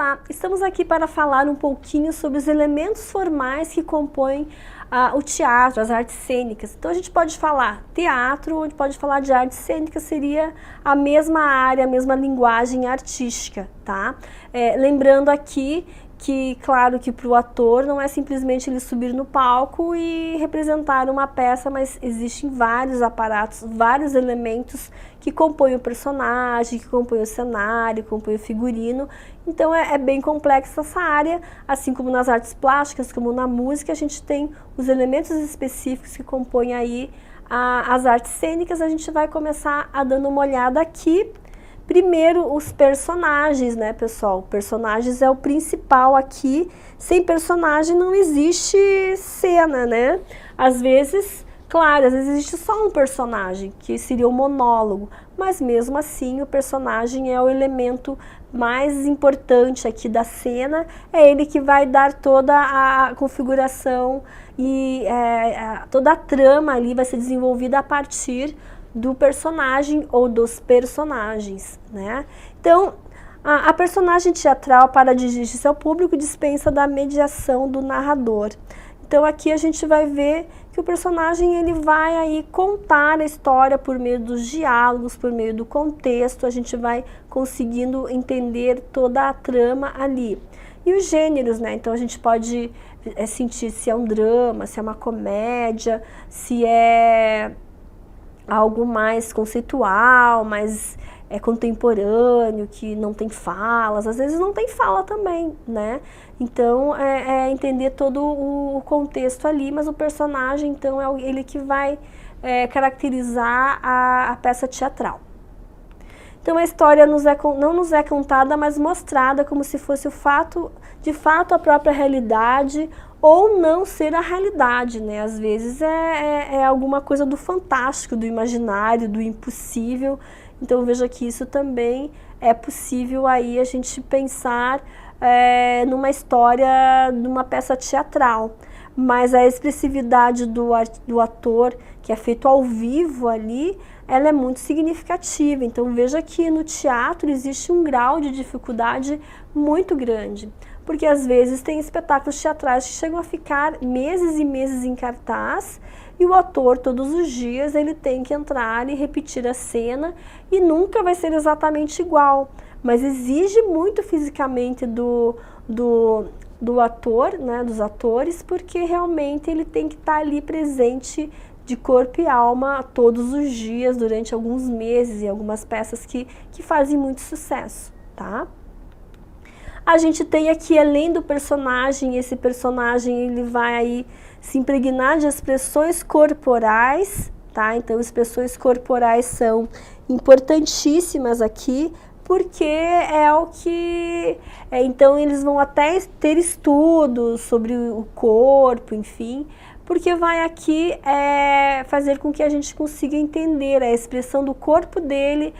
Olá, estamos aqui para falar um pouquinho sobre os elementos formais que compõem o teatro, as artes cênicas. Então a gente pode falar teatro, a gente pode falar de artes cênicas, seria a mesma área, a mesma linguagem artística, tá? Lembrando aqui que, claro, que para o ator não é simplesmente ele subir no palco e representar uma peça, mas existem vários aparatos, vários elementos que compõem o personagem, que compõem o cenário, que compõem o figurino. Então é bem complexa essa área, assim como nas artes plásticas, como na música, a gente tem os elementos específicos que compõem aí as artes cênicas. A gente vai começar dando uma olhada aqui. Primeiro, os personagens, né, pessoal? Personagens é o principal aqui. Sem personagem não existe cena, né? Às vezes, claro, às vezes existe só um personagem, que seria o monólogo. Mas mesmo assim, o personagem é o elemento mais importante aqui da cena. É ele que vai dar toda a configuração e toda a trama ali vai ser desenvolvida a partir do personagem ou dos personagens, né? Então, a personagem teatral, para dirigir-se ao público, dispensa da mediação do narrador. Então aqui a gente vai ver que o personagem ele vai aí contar a história por meio dos diálogos, por meio do contexto, a gente vai conseguindo entender toda a trama ali. E os gêneros, né? Então a gente pode sentir se é um drama, se é uma comédia, se é algo mais conceitual, mais contemporâneo, que não tem falas, às vezes não tem fala também, né? Então entender todo o contexto ali, mas o personagem então é ele que vai caracterizar a peça teatral. Então a história não nos é contada, mas mostrada como se fosse de fato a própria realidade, ou não ser a realidade, né? Às vezes é alguma coisa do fantástico, do imaginário, do impossível. Então veja que isso também é possível aí a gente pensar numa história, numa peça teatral. Mas a expressividade do ator, que é feito ao vivo ali, ela é muito significativa. Então veja que no teatro existe um grau de dificuldade muito grande. Porque às vezes tem espetáculos teatrais que chegam a ficar meses e meses em cartaz e o ator todos os dias ele tem que entrar e repetir a cena e nunca vai ser exatamente igual, mas exige muito fisicamente do ator, né, dos atores, porque realmente ele tem que estar ali presente de corpo e alma todos os dias durante alguns meses e algumas peças que fazem muito sucesso, tá? A gente tem aqui, além do personagem, esse personagem ele vai aí se impregnar de expressões corporais, tá? Então, expressões corporais são importantíssimas aqui, porque é o que... então, eles vão até ter estudos sobre o corpo, enfim, porque vai aqui fazer com que a gente consiga entender a expressão do corpo dele,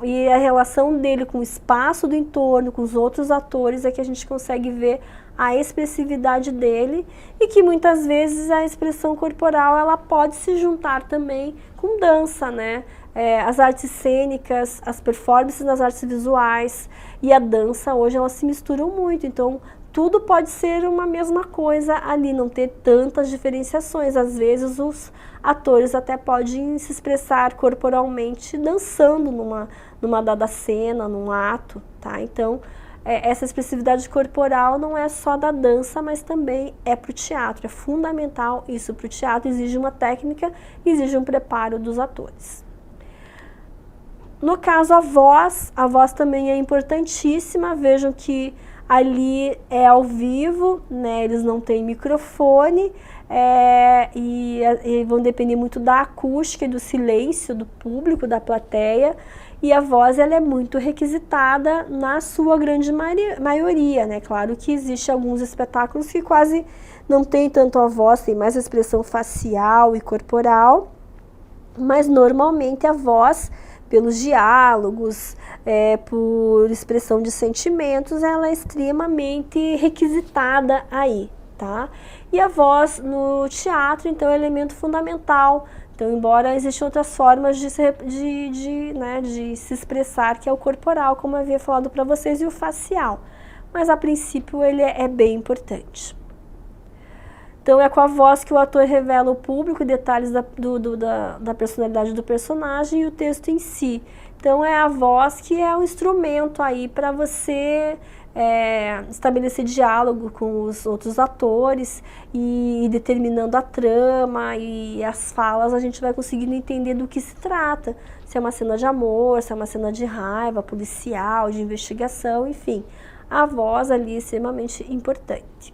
e a relação dele com o espaço do entorno, com os outros atores, é que a gente consegue ver a expressividade dele e que muitas vezes a expressão corporal ela pode se juntar também com dança, né? As artes cênicas, as performances nas artes visuais e a dança hoje elas se misturam muito, então tudo pode ser uma mesma coisa ali, não ter tantas diferenciações. Às vezes os atores até podem se expressar corporalmente dançando numa dada cena, num ato, tá? Então, essa expressividade corporal não é só da dança, mas também é para o teatro. É fundamental isso para o teatro, exige uma técnica, exige um preparo dos atores. No caso, a voz também é importantíssima. Vejam que ali é ao vivo, né? Eles não têm microfone e vão depender muito da acústica e do silêncio do público, da plateia. E a voz ela é muito requisitada na sua grande maioria, né? Claro que existe alguns espetáculos que quase não tem tanto a voz, tem mais a expressão facial e corporal, mas normalmente a voz, pelos diálogos, por expressão de sentimentos, ela é extremamente requisitada aí, tá? E a voz no teatro, então, é um elemento fundamental. Então, embora existam outras formas de se expressar, que é o corporal, como eu havia falado para vocês, e o facial. mas a princípio ele é bem importante. Então é com a voz que o ator revela ao público detalhes da personalidade do personagem e o texto em si. Então é a voz que é o instrumento aí para você estabelecer diálogo com os outros atores e determinando a trama e as falas, a gente vai conseguindo entender do que se trata. Se é uma cena de amor, se é uma cena de raiva, policial, de investigação, enfim. A voz ali é extremamente importante.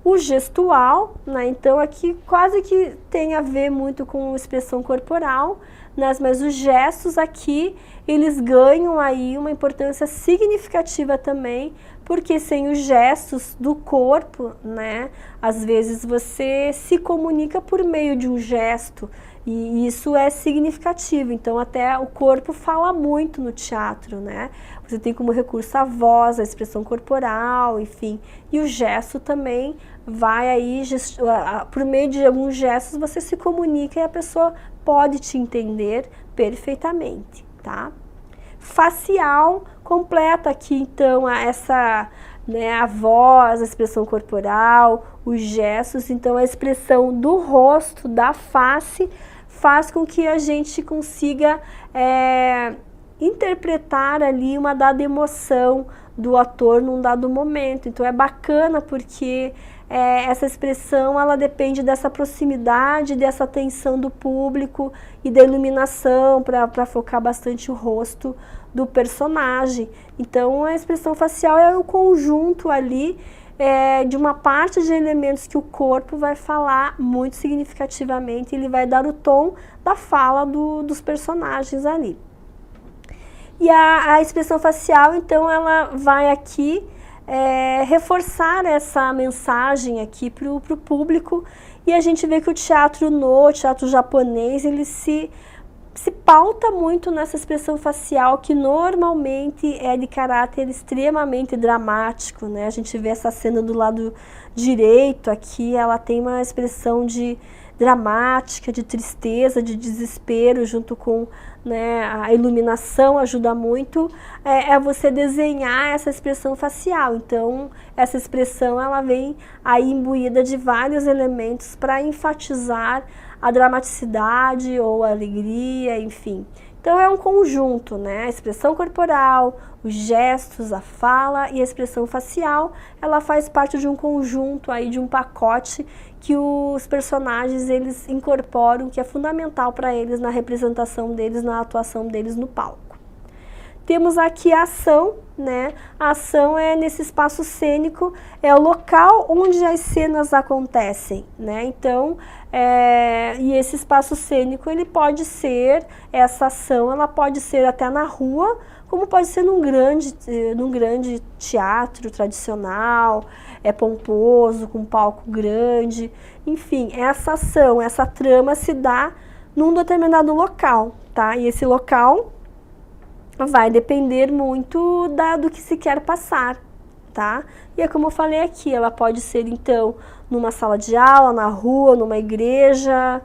O gestual, né, então aqui quase que tem a ver muito com expressão corporal, né, mas os gestos aqui, eles ganham aí uma importância significativa também, porque sem os gestos do corpo, né, às vezes você se comunica por meio de um gesto, e isso é significativo, então até o corpo fala muito no teatro, né? Você tem como recurso a voz, a expressão corporal, enfim, e o gesto também vai aí, por meio de alguns gestos você se comunica e a pessoa pode te entender perfeitamente, tá? Facial completa aqui então essa, né, a voz, a expressão corporal, os gestos, então a expressão do rosto, da face, faz com que a gente consiga interpretar ali uma dada emoção do ator num dado momento. Então é bacana porque essa expressão ela depende dessa proximidade, dessa atenção do público e da iluminação para focar bastante o rosto do personagem. Então a expressão facial é o conjunto ali de uma parte de elementos que o corpo vai falar muito significativamente, ele vai dar o tom da fala dos personagens ali. E a expressão facial, então, ela vai aqui reforçar essa mensagem aqui para o público, e a gente vê que o teatro japonês, ele se pauta muito nessa expressão facial, que normalmente é de caráter extremamente dramático, né? A gente vê essa cena do lado direito aqui, ela tem uma expressão dramática, de tristeza, de desespero, junto com, né, a iluminação ajuda muito você desenhar essa expressão facial. Então, essa expressão ela vem aí imbuída de vários elementos para enfatizar a dramaticidade ou a alegria, enfim. Então é um conjunto, né? A expressão corporal, os gestos, a fala e a expressão facial, ela faz parte de um conjunto aí, de um pacote que os personagens eles incorporam, que é fundamental para eles na representação deles, na atuação deles no palco. Temos aqui a ação, né? A ação é nesse espaço cênico, é o local onde as cenas acontecem, né? Então, e esse espaço cênico, ele pode ser, essa ação, ela pode ser até na rua, como pode ser num grande teatro tradicional, pomposo, com um palco grande, enfim, essa ação, essa trama se dá num determinado local, tá? E esse local vai depender muito do que se quer passar, tá? E é como eu falei aqui, ela pode ser então numa sala de aula, na rua, numa igreja,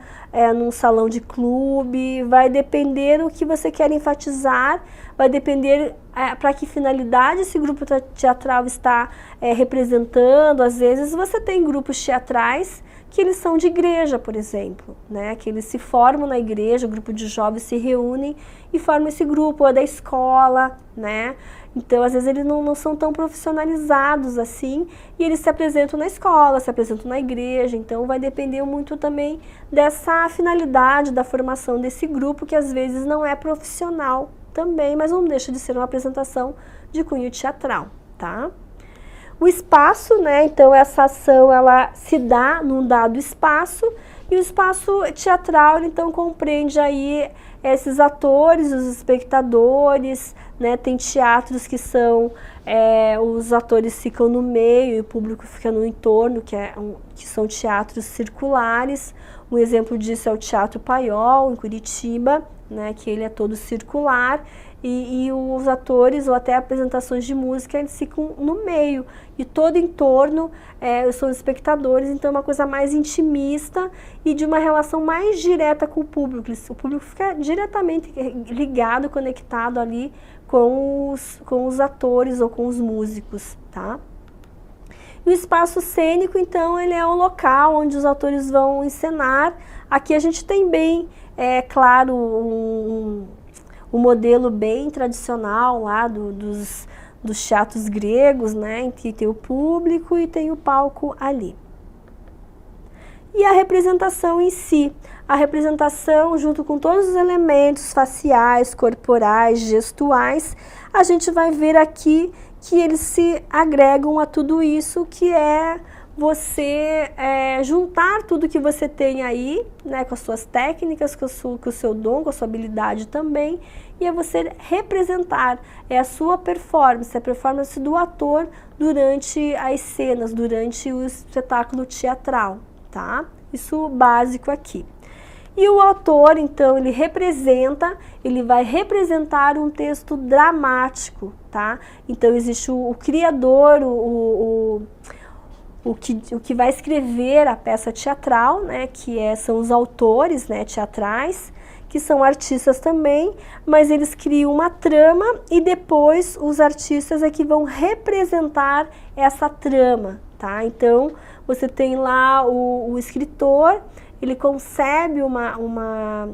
num salão de clube, vai depender o que você quer enfatizar, vai depender para que finalidade esse grupo teatral está representando. Às vezes você tem grupos teatrais que eles são de igreja, por exemplo, né? Que eles se formam na igreja, o grupo de jovens se reúnem e formam esse grupo, ou é da escola, né? Então, às vezes, eles não são tão profissionalizados assim, e eles se apresentam na escola, se apresentam na igreja, então vai depender muito também dessa finalidade da formação desse grupo, que às vezes não é profissional também, mas não deixa de ser uma apresentação de cunho teatral, tá? O espaço, né, então essa ação ela se dá num dado espaço, e o espaço teatral então compreende aí esses atores, os espectadores, né, tem teatros que são, os atores ficam no meio e o público fica no entorno, que são teatros circulares. Um exemplo disso é o Teatro Paiol, em Curitiba, né, que ele é todo circular, e os atores ou até apresentações de música eles ficam no meio, e todo em torno são os espectadores, então é uma coisa mais intimista e de uma relação mais direta com o público. O público fica diretamente ligado, conectado ali com os atores ou com os músicos, tá? E o espaço cênico, então, ele é o local onde os atores vão encenar. Aqui a gente tem bem, claro, um modelo bem tradicional lá dos teatros gregos, né, em que tem o público e tem o palco ali. E a representação em si. A representação, junto com todos os elementos faciais, corporais, gestuais, a gente vai ver aqui que eles se agregam a tudo isso, que é você juntar tudo que você tem aí, né, com as suas técnicas, com o seu dom, com a sua habilidade também, e é você representar, é a sua performance, a performance do ator durante as cenas, durante o espetáculo teatral, tá? Isso básico aqui. E o autor, então, ele vai representar um texto dramático, tá? Então, existe o criador, o que vai escrever a peça teatral, né? Que são os autores, né, teatrais, que são artistas também, mas eles criam uma trama e depois os artistas é que vão representar essa trama, tá? Então, você tem lá o escritor, ele concebe uma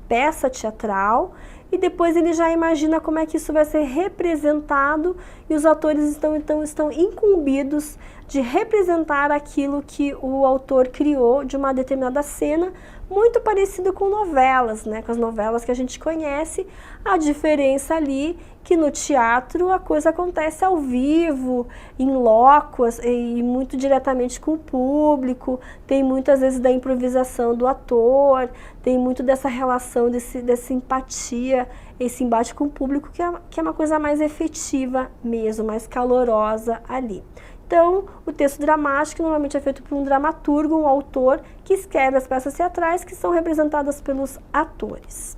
peça teatral e depois ele já imagina como é que isso vai ser representado e os atores estão incumbidos de representar aquilo que o autor criou de uma determinada cena, muito parecido com novelas, né? Com as novelas que a gente conhece, a diferença ali que no teatro a coisa acontece ao vivo, em loco e muito diretamente com o público, tem muitas vezes da improvisação do ator, tem muito dessa relação, dessa empatia, esse embate com o público que é uma coisa mais efetiva mesmo, mais calorosa ali. Então, o texto dramático normalmente é feito por um dramaturgo, um autor, que escreve as peças teatrais que são representadas pelos atores.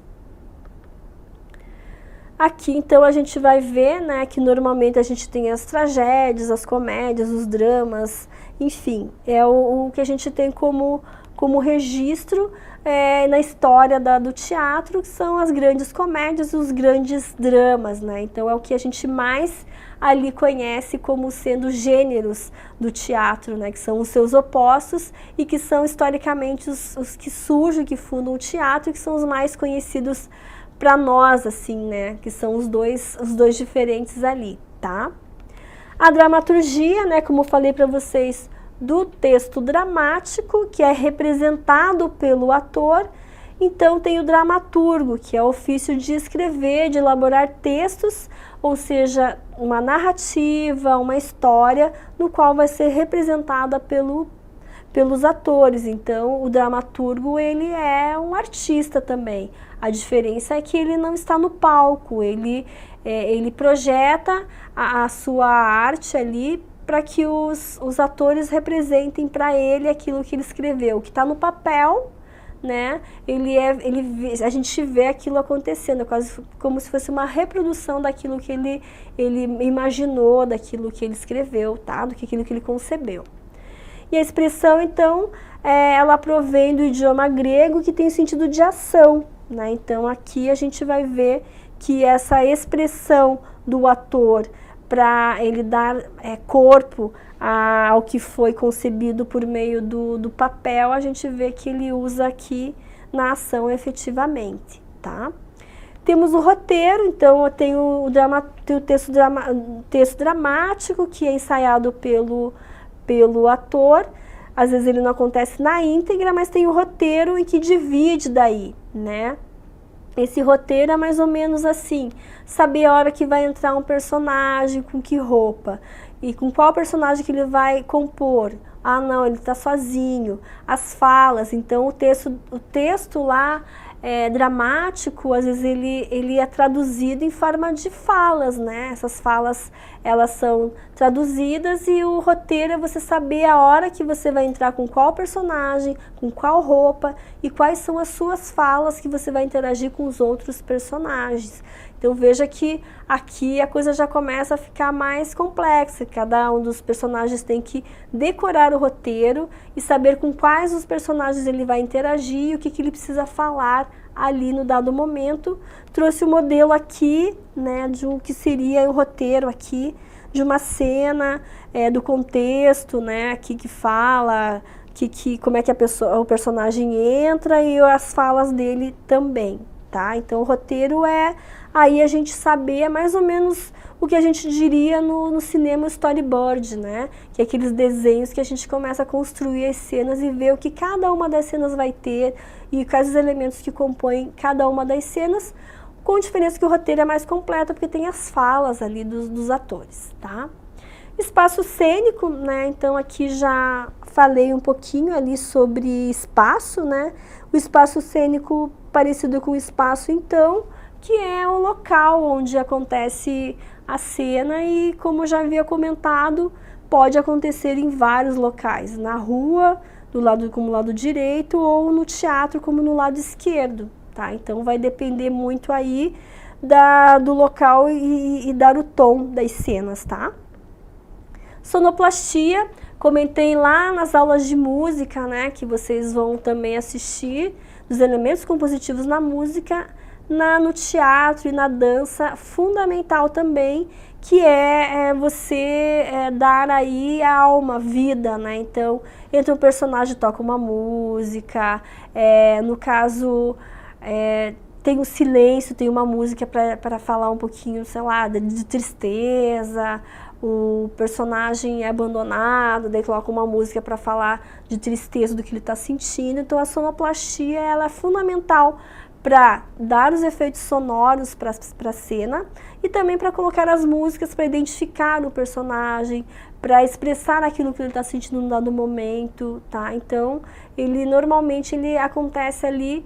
Aqui, então, a gente vai ver, né, que normalmente a gente tem as tragédias, as comédias, os dramas, enfim, é o que a gente tem como registro na história do teatro, que são as grandes comédias e os grandes dramas, né? Então, é o que a gente mais ali conhece como sendo gêneros do teatro, né, que são os seus opostos e que são historicamente os que surgem, que fundam o teatro e que são os mais conhecidos para nós, assim, né, que são os dois diferentes ali, tá? A dramaturgia, né, como eu falei para vocês, do texto dramático, que é representado pelo ator. Então tem o dramaturgo, que é o ofício de escrever, de elaborar textos, ou seja, uma narrativa, uma história, no qual vai ser representada pelos atores. Então o dramaturgo, ele é um artista também. A diferença é que ele não está no palco, ele projeta a sua arte ali para que os atores representem para ele aquilo que ele escreveu. O que está no papel, né, a gente vê aquilo acontecendo, quase como se fosse uma reprodução daquilo que ele imaginou, daquilo que ele escreveu, tá? Daquilo que ele concebeu. E a expressão, então, ela provém do idioma grego, que tem o sentido de ação, né? Então, aqui a gente vai ver que essa expressão do ator para ele dar corpo ao que foi concebido por meio do papel, a gente vê que ele usa aqui na ação efetivamente, tá? Temos o roteiro, então tem o texto dramático, que é ensaiado pelo ator. Às vezes ele não acontece na íntegra, mas tem o roteiro em que divide daí, né? Esse roteiro é mais ou menos assim, saber a hora que vai entrar um personagem, com que roupa, e com qual personagem que ele vai compor. Ah, não, ele está sozinho. As falas, então o texto lá dramático, às vezes ele é traduzido em forma de falas, né? Essas falas, elas são traduzidas e o roteiro é você saber a hora que você vai entrar com qual personagem, com qual roupa e quais são as suas falas que você vai interagir com os outros personagens. Então veja que aqui a coisa já começa a ficar mais complexa, cada um dos personagens tem que decorar o roteiro e saber com quais os personagens ele vai interagir e o que ele precisa falar ali no dado momento. Trouxe o modelo aqui, né, de o que seria o roteiro aqui, de uma cena, do contexto, né, aqui que fala, como é que o personagem entra e as falas dele também, tá? Então o roteiro aí a gente saber mais ou menos o que a gente diria no cinema storyboard, né? Que é aqueles desenhos que a gente começa a construir as cenas e ver o que cada uma das cenas vai ter e quais os elementos que compõem cada uma das cenas, com diferença que o roteiro é mais completo porque tem as falas ali dos atores, tá? Espaço cênico, né? Então aqui já falei um pouquinho ali sobre espaço, né? O espaço cênico parecido com o espaço, então, que é o local onde acontece a cena e, como já havia comentado, pode acontecer em vários locais, na rua, como no lado direito, ou no teatro como no lado esquerdo, tá? Então vai depender muito aí do local e dar o tom das cenas, tá? Sonoplastia, comentei lá nas aulas de música, né, que vocês vão também assistir, dos elementos compositivos na música, no teatro e na dança, fundamental também, que você dar aí a alma, vida, né? Então, entre um personagem toca uma música, no caso, tem o silêncio, tem uma música para falar um pouquinho, sei lá, de tristeza, o personagem é abandonado, daí coloca uma música para falar de tristeza do que ele está sentindo. Então a sonoplastia ela é fundamental para dar os efeitos sonoros para a cena e também para colocar as músicas para identificar o personagem, para expressar aquilo que ele está sentindo no dado momento, tá? Então normalmente ele acontece ali.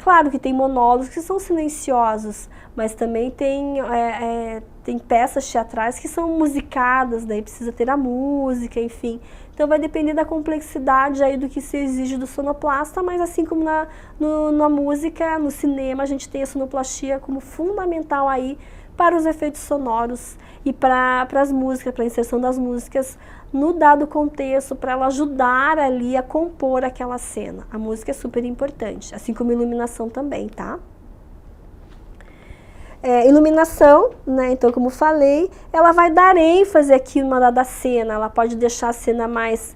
Claro que tem monólogos que são silenciosos, mas também tem peças teatrais que são musicadas, daí precisa ter a música, enfim. Então vai depender da complexidade aí do que se exige do sonoplasta, mas assim como na música, no cinema, a gente tem a sonoplastia como fundamental aí para os efeitos sonoros e para as músicas, para a inserção das músicas no dado contexto, para ela ajudar ali a compor aquela cena. A música é super importante, assim como a iluminação também, tá? Iluminação, né? Então, como falei, ela vai dar ênfase aqui numa dada cena, ela pode deixar a cena mais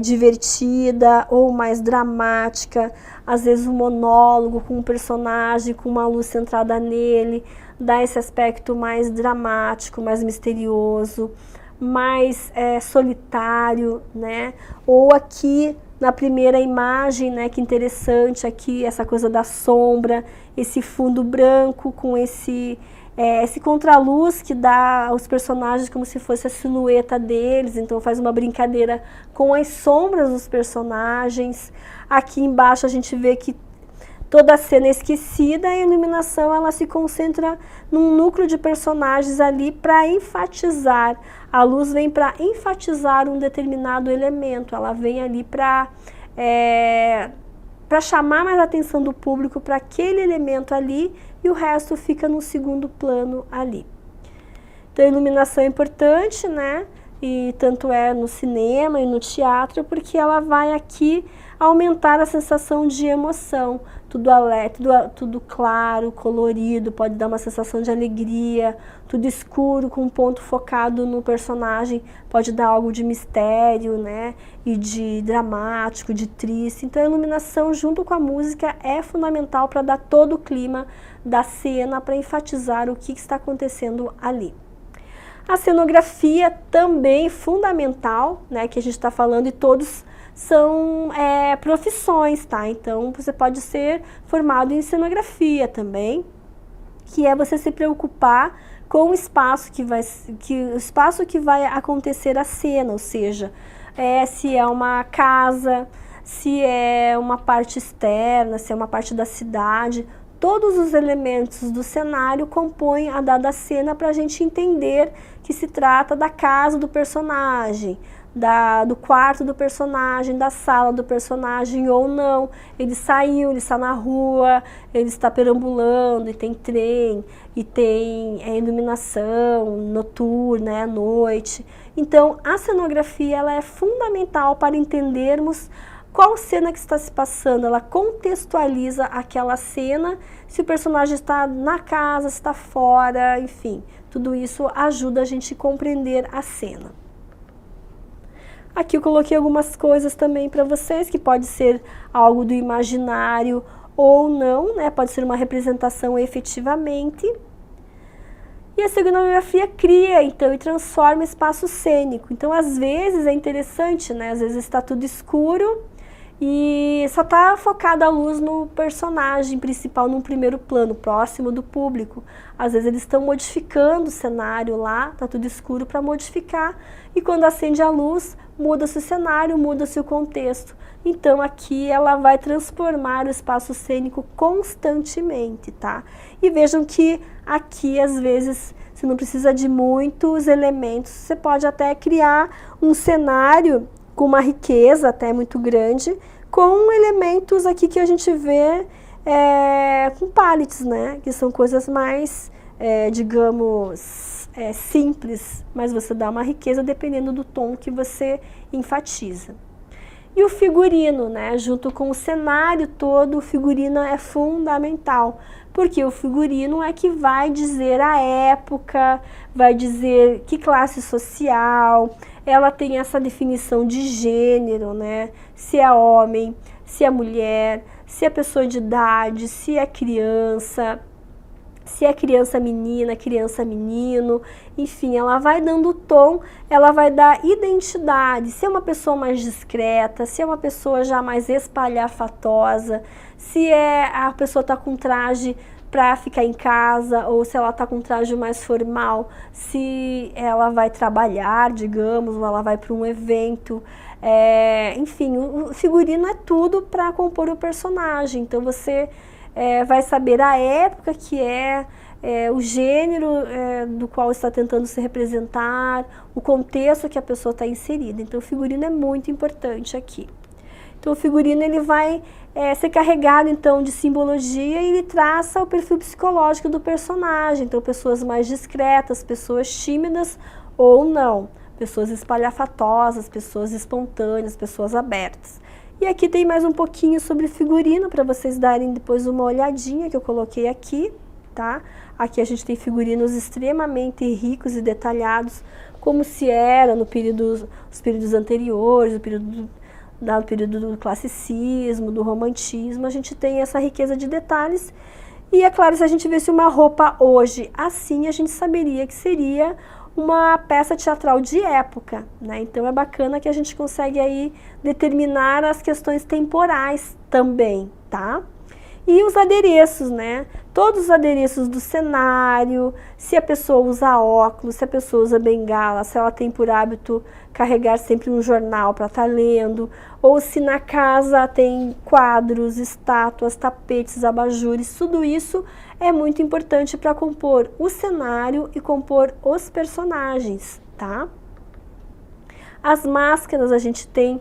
divertida ou mais dramática, às vezes um monólogo com um personagem, com uma luz centrada nele, dá esse aspecto mais dramático, mais misterioso, mais solitário, né? Ou aqui na primeira imagem, né, que interessante aqui, essa coisa da sombra, esse fundo branco com esse contraluz que dá aos personagens como se fosse a silhueta deles, então faz uma brincadeira com as sombras dos personagens. Aqui embaixo a gente vê que toda a cena é esquecida e a iluminação ela se concentra num núcleo de personagens ali para enfatizar. A luz vem para enfatizar um determinado elemento, ela vem ali para chamar mais a atenção do público para aquele elemento ali e o resto fica no segundo plano ali. Então a iluminação é importante, né? E tanto é no cinema e no teatro, porque ela vai aqui aumentar a sensação de emoção. Tudo alegre, tudo claro, colorido, pode dar uma sensação de alegria. Tudo escuro, com um ponto focado no personagem, pode dar algo de mistério, né? E de dramático, de triste. Então a iluminação junto com a música é fundamental para dar todo o clima da cena, para enfatizar o que está acontecendo ali. A cenografia também fundamental, né? Que a gente está falando e todos são profissões, tá? Então você pode ser formado em cenografia também, que é você se preocupar com o espaço que vai acontecer a cena, ou seja, se é uma casa, se é uma parte externa, se é uma parte da cidade. Todos os elementos do cenário compõem a dada cena para a gente entender que se trata da casa do personagem, do quarto do personagem, da sala do personagem ou não. Ele saiu, ele está na rua, ele está perambulando, e tem trem, e tem iluminação noturna, à noite. Então, a cenografia ela é fundamental para entendermos qual cena que está se passando. Ela contextualiza aquela cena, se o personagem está na casa, se está fora, enfim. Tudo isso ajuda a gente a compreender a cena. Aqui eu coloquei algumas coisas também para vocês, que pode ser algo do imaginário ou não, né? Pode ser uma representação efetivamente. E a cenografia cria, então, e transforma espaço cênico. Então, às vezes é interessante, né? Às vezes está tudo escuro e só está focada a luz no personagem principal, num primeiro plano, próximo do público. Às vezes eles estão modificando o cenário lá, está tudo escuro para modificar. E quando acende a luz, muda-se o cenário, muda-se o contexto. Então aqui ela vai transformar o espaço cênico constantemente, tá? E vejam que aqui às vezes você não precisa de muitos elementos, você pode até criar um cenário com uma riqueza até muito grande, com elementos aqui que a gente vê com palettes, né? Que são coisas mais, digamos, simples, mas você dá uma riqueza dependendo do tom que você enfatiza. E o figurino, né? Junto com o cenário todo, o figurino é fundamental, porque o figurino é que vai dizer a época, vai dizer que classe social, ela tem essa definição de gênero, né? Se é homem, se é mulher, se é pessoa de idade, se é criança menina, criança menino, enfim, ela vai dando tom, ela vai dar identidade, se é uma pessoa mais discreta, se é uma pessoa já mais espalhafatosa, se a pessoa está com traje para ficar em casa, ou se ela está com um traje mais formal, se ela vai trabalhar, digamos, ou ela vai para um evento. Enfim, o figurino é tudo para compor o personagem, então você vai saber a época que o gênero do qual está tentando se representar, o contexto que a pessoa está inserida. Então o figurino é muito importante aqui. Então o figurino ele vai ser carregado então de simbologia e ele traça o perfil psicológico do personagem. Então pessoas mais discretas, pessoas tímidas ou não, pessoas espalhafatosas, pessoas espontâneas, pessoas abertas. E aqui tem mais um pouquinho sobre figurino para vocês darem depois uma olhadinha que eu coloquei aqui, tá? Aqui a gente tem figurinos extremamente ricos e detalhados, como se era nos períodos anteriores, no período do classicismo, do romantismo. A gente tem essa riqueza de detalhes. E é claro, se a gente visse uma roupa hoje assim, a gente saberia que seria uma peça teatral de época, né? Então é bacana que a gente consegue aí determinar as questões temporais também, tá? E os adereços, né? Todos os adereços do cenário, se a pessoa usa óculos, se a pessoa usa bengala, se ela tem por hábito carregar sempre um jornal para estar lendo, ou se na casa tem quadros, estátuas, tapetes, abajures, tudo isso é muito importante para compor o cenário e compor os personagens, tá? As máscaras a gente tem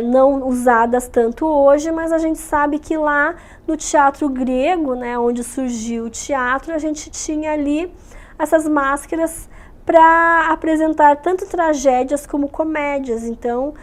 não usadas tanto hoje, mas a gente sabe que lá no teatro grego, né, onde surgiu o teatro, a gente tinha ali essas máscaras para apresentar tanto tragédias como comédias. Então,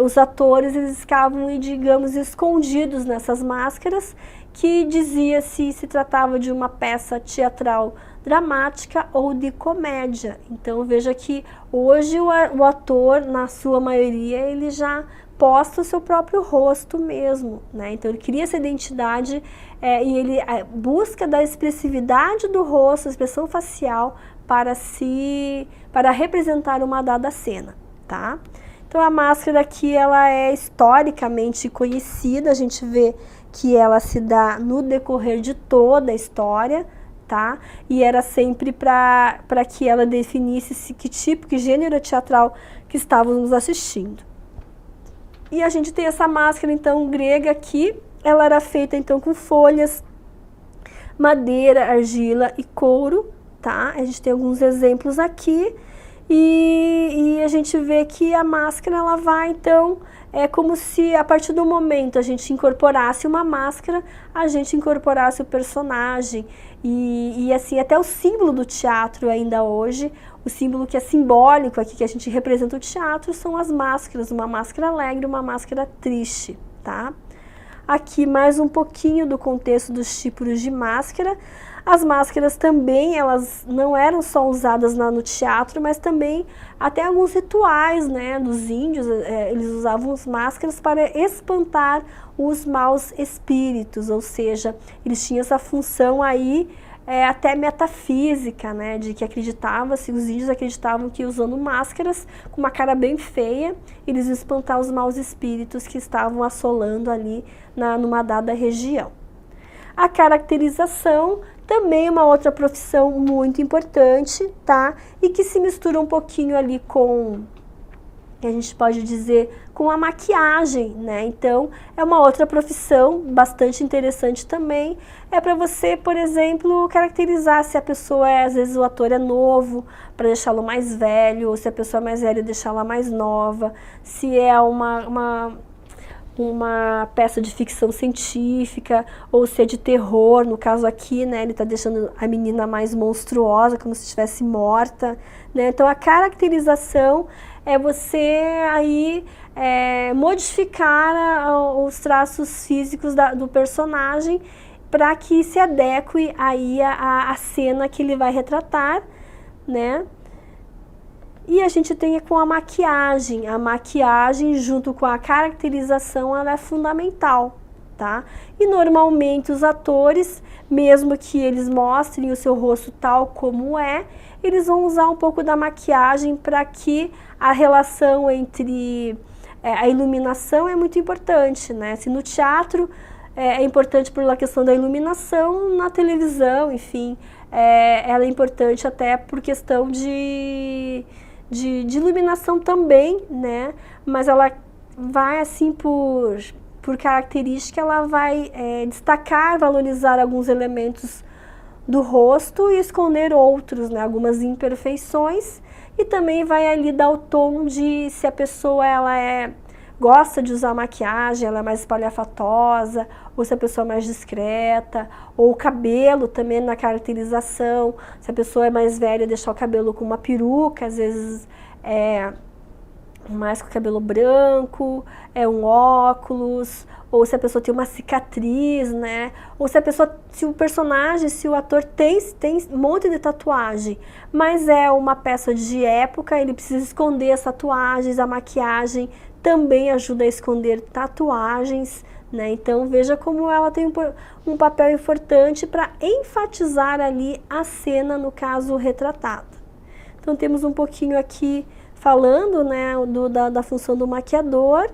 os atores eles ficavam, digamos, escondidos nessas máscaras, que dizia se tratava de uma peça teatral dramática ou de comédia. Então veja que hoje o ator, na sua maioria, ele já posta o seu próprio rosto mesmo, né? Então ele cria essa identidade e ele busca da expressividade do rosto, a expressão facial, para representar uma dada cena, tá? Então a máscara aqui ela é historicamente conhecida, a gente vê que ela se dá no decorrer de toda a história, tá? E era sempre para que ela definisse que gênero teatral que estávamos assistindo. E a gente tem essa máscara então grega aqui, ela era feita então com folhas, madeira, argila e couro, tá? A gente tem alguns exemplos aqui. e a gente vê que a máscara ela vai, então, é como se a partir do momento a gente incorporasse uma máscara, a gente incorporasse o personagem. E assim, até o símbolo do teatro ainda hoje, o símbolo que é simbólico aqui, que a gente representa o teatro, são as máscaras, uma máscara alegre, uma máscara triste, tá? Aqui mais um pouquinho do contexto dos tipos de máscara. As máscaras também, elas não eram só usadas no teatro, mas também até alguns rituais, né, dos índios, eles usavam as máscaras para espantar os maus espíritos, ou seja, eles tinham essa função aí até metafísica, né, de que acreditava-se, os índios acreditavam que usando máscaras, com uma cara bem feia, eles iam espantar os maus espíritos que estavam assolando ali numa dada região. A caracterização também é uma outra profissão muito importante, tá? E que se mistura um pouquinho ali com, que a gente pode dizer, com a maquiagem, né? Então, é uma outra profissão bastante interessante também. É para você, por exemplo, caracterizar se a pessoa às vezes o ator é novo, para deixá-lo mais velho, ou se a pessoa é mais velha, deixá-la mais nova, se é uma peça de ficção científica, ou se é de terror, no caso aqui, né, ele está deixando a menina mais monstruosa, como se estivesse morta, né? Então a caracterização é você aí modificar os traços físicos do personagem para que se adeque aí a cena que ele vai retratar, né? E a gente tem com a maquiagem junto com a caracterização, ela é fundamental, tá? E normalmente os atores, mesmo que eles mostrem o seu rosto tal como é, eles vão usar um pouco da maquiagem para que a relação entre a iluminação é muito importante, né? Se no teatro é importante pela questão da iluminação, na televisão, enfim, ela é importante até por questão de iluminação também, né? Mas ela vai assim por característica, ela vai destacar, valorizar alguns elementos do rosto e esconder outros, né? Algumas imperfeições, e também vai ali dar o tom de se a pessoa gosta de usar maquiagem, ela é mais espalhafatosa, ou se a pessoa é mais discreta, ou o cabelo também na caracterização, se a pessoa é mais velha, deixar o cabelo com uma peruca, às vezes mais com o cabelo branco, um óculos, ou se a pessoa tem uma cicatriz, né? Ou se o personagem, se o ator tem um monte de tatuagem, mas é uma peça de época, ele precisa esconder as tatuagens, a maquiagem também ajuda a esconder tatuagens, né? Então veja como ela tem um papel importante para enfatizar ali a cena, no caso retratada. Então temos um pouquinho aqui falando, né, da função do maquiador.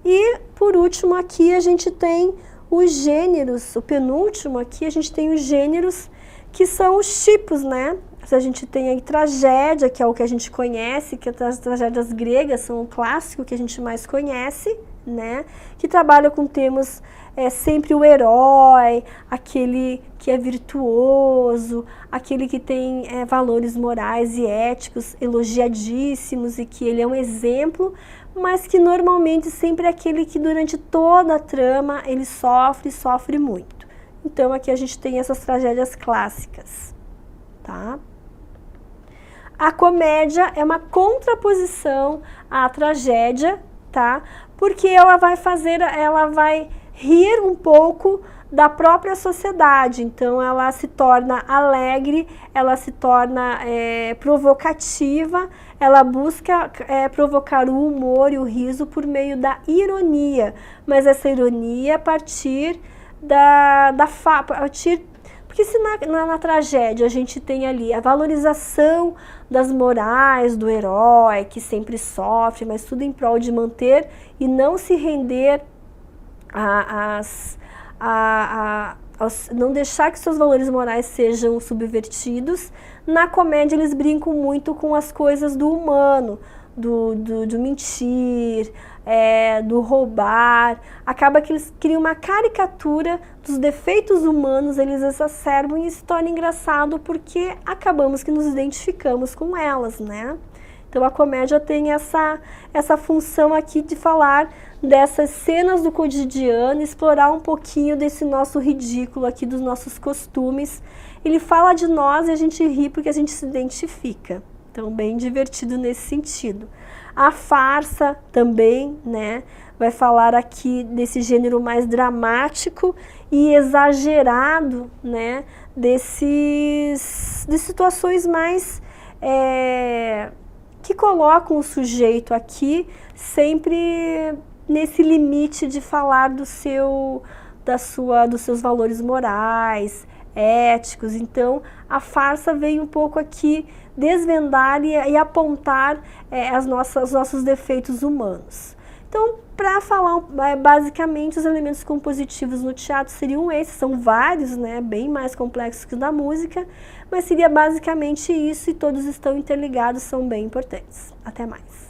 E por último aqui a gente tem os gêneros, o penúltimo aqui a gente tem os gêneros que são os tipos, né? A gente tem aí tragédia, que é o que a gente conhece, que as tragédias gregas são o clássico que a gente mais conhece, né? Que trabalha com temas sempre o herói, aquele que é virtuoso, aquele que tem valores morais e éticos elogiadíssimos e que ele é um exemplo, mas que normalmente sempre é aquele que durante toda a trama ele sofre muito. Então aqui a gente tem essas tragédias clássicas, tá? A comédia é uma contraposição à tragédia, tá? Porque ela vai rir um pouco da própria sociedade, então ela se torna alegre, ela se torna provocativa, ela busca provocar o humor e o riso por meio da ironia, mas essa ironia a partir porque se na tragédia a gente tem ali a valorização das morais do herói, que sempre sofre, mas tudo em prol de manter e não se render não deixar que seus valores morais sejam subvertidos. Na comédia eles brincam muito com as coisas do humano, do mentir, do roubar. Acaba que eles criam uma caricatura dos defeitos humanos, eles exacerbam e se torna engraçado porque acabamos que nos identificamos com elas, né? Então a comédia tem essa função aqui de falar dessas cenas do cotidiano, explorar um pouquinho desse nosso ridículo aqui, dos nossos costumes. Ele fala de nós e a gente ri porque a gente se identifica. Então bem divertido nesse sentido. A farsa também, né, vai falar aqui desse gênero mais dramático e exagerado, né, de situações mais que colocam o sujeito aqui sempre nesse limite de falar dos seus valores morais, éticos. Então a farsa vem um pouco aqui desvendar e apontar os nossos defeitos humanos. Então, para falar basicamente os elementos compositivos no teatro seriam esses, são vários, né, bem mais complexos que o da música, mas seria basicamente isso e todos estão interligados, são bem importantes. Até mais.